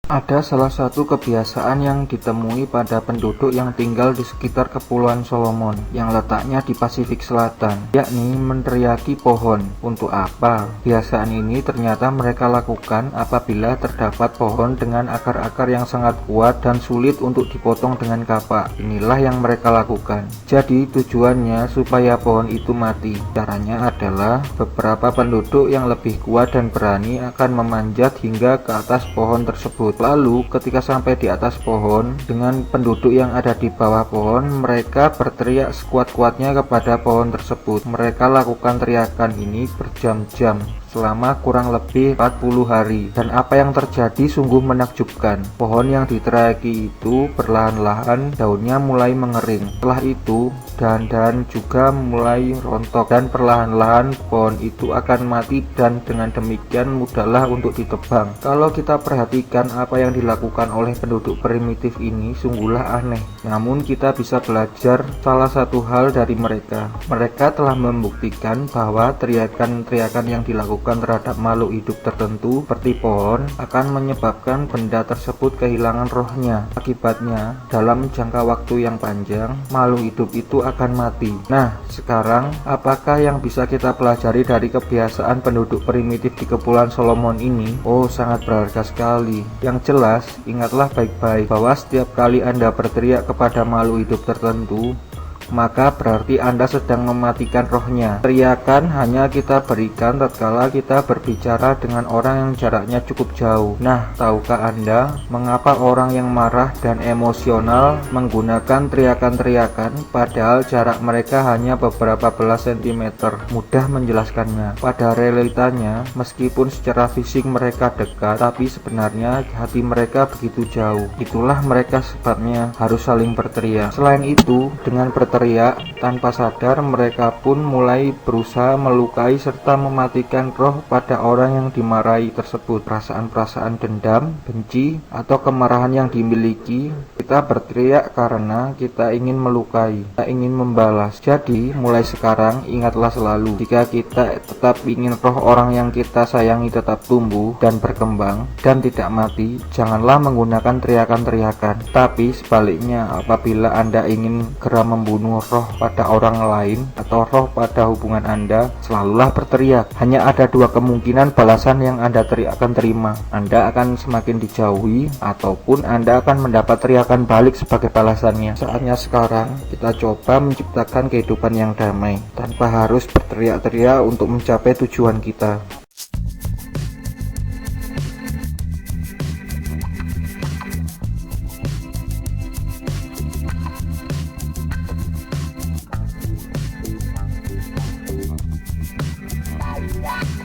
Ada salah satu kebiasaan yang ditemui pada penduduk yang tinggal di sekitar Kepulauan Solomon yang letaknya di Pasifik Selatan, yakni meneriaki pohon. Untuk apa? Kebiasaan ini ternyata mereka lakukan apabila terdapat pohon dengan akar-akar yang sangat kuat dan sulit untuk dipotong dengan kapak. Inilah yang mereka lakukan. Jadi tujuannya supaya pohon itu mati. Caranya adalah beberapa penduduk yang lebih kuat dan berani akan memanjat hingga ke atas pohon tersebut. Lalu ketika sampai di atas pohon, dengan penduduk yang ada di bawah pohon, mereka berteriak sekuat-kuatnya kepada pohon tersebut. Mereka lakukan teriakan ini berjam-jam selama kurang lebih 40 hari, dan apa yang terjadi sungguh menakjubkan. Pohon yang diteriaki itu perlahan-lahan daunnya mulai mengering. Setelah itu dahan-dahan juga mulai rontok dan perlahan-lahan pohon itu akan mati, dan dengan demikian mudahlah untuk ditebang. Kalau kita perhatikan apa yang dilakukan oleh penduduk primitif ini sungguhlah aneh, namun kita bisa belajar salah satu hal dari mereka. Mereka telah membuktikan bahwa teriakan-teriakan yang dilakukan terhadap makhluk hidup tertentu seperti pohon akan menyebabkan benda tersebut kehilangan rohnya. Akibatnya dalam jangka waktu yang panjang makhluk hidup itu akan mati. Nah, sekarang apakah yang bisa kita pelajari dari kebiasaan penduduk primitif di Kepulauan Solomon ini? Oh, sangat berharga sekali. Yang jelas, ingatlah baik-baik bahwa setiap kali Anda berteriak kepada makhluk hidup tertentu, maka berarti Anda sedang mematikan rohnya. Teriakan hanya kita berikan tatkala kita berbicara dengan orang yang jaraknya cukup jauh. Nah, tahukah Anda mengapa orang yang marah dan emosional menggunakan teriakan-teriakan padahal jarak mereka hanya beberapa belas sentimeter? Mudah menjelaskannya. Pada realitanya, meskipun secara fisik mereka dekat, tapi sebenarnya hati mereka begitu jauh. Itulah mereka sebabnya harus saling berteriak. Selain itu, dengan berteriak tanpa sadar, mereka pun mulai berusaha melukai serta mematikan roh pada orang yang dimarahi tersebut. Perasaan-perasaan dendam, benci, atau kemarahan yang dimiliki, kita berteriak karena kita ingin melukai, kita ingin membalas. Jadi, mulai sekarang ingatlah selalu, jika kita tetap ingin roh orang yang kita sayangi tetap tumbuh dan berkembang dan tidak mati, janganlah menggunakan teriakan-teriakan. Tapi sebaliknya, apabila Anda ingin segera membunuh roh pada orang lain atau roh pada hubungan Anda, selalulah berteriak. Hanya ada dua kemungkinan balasan yang Anda akan terima. Anda akan semakin dijauhi ataupun Anda akan mendapat teriakan balik sebagai balasannya. Saatnya sekarang kita coba menciptakan kehidupan yang damai tanpa harus berteriak-teriak untuk mencapai tujuan kita. Yeah.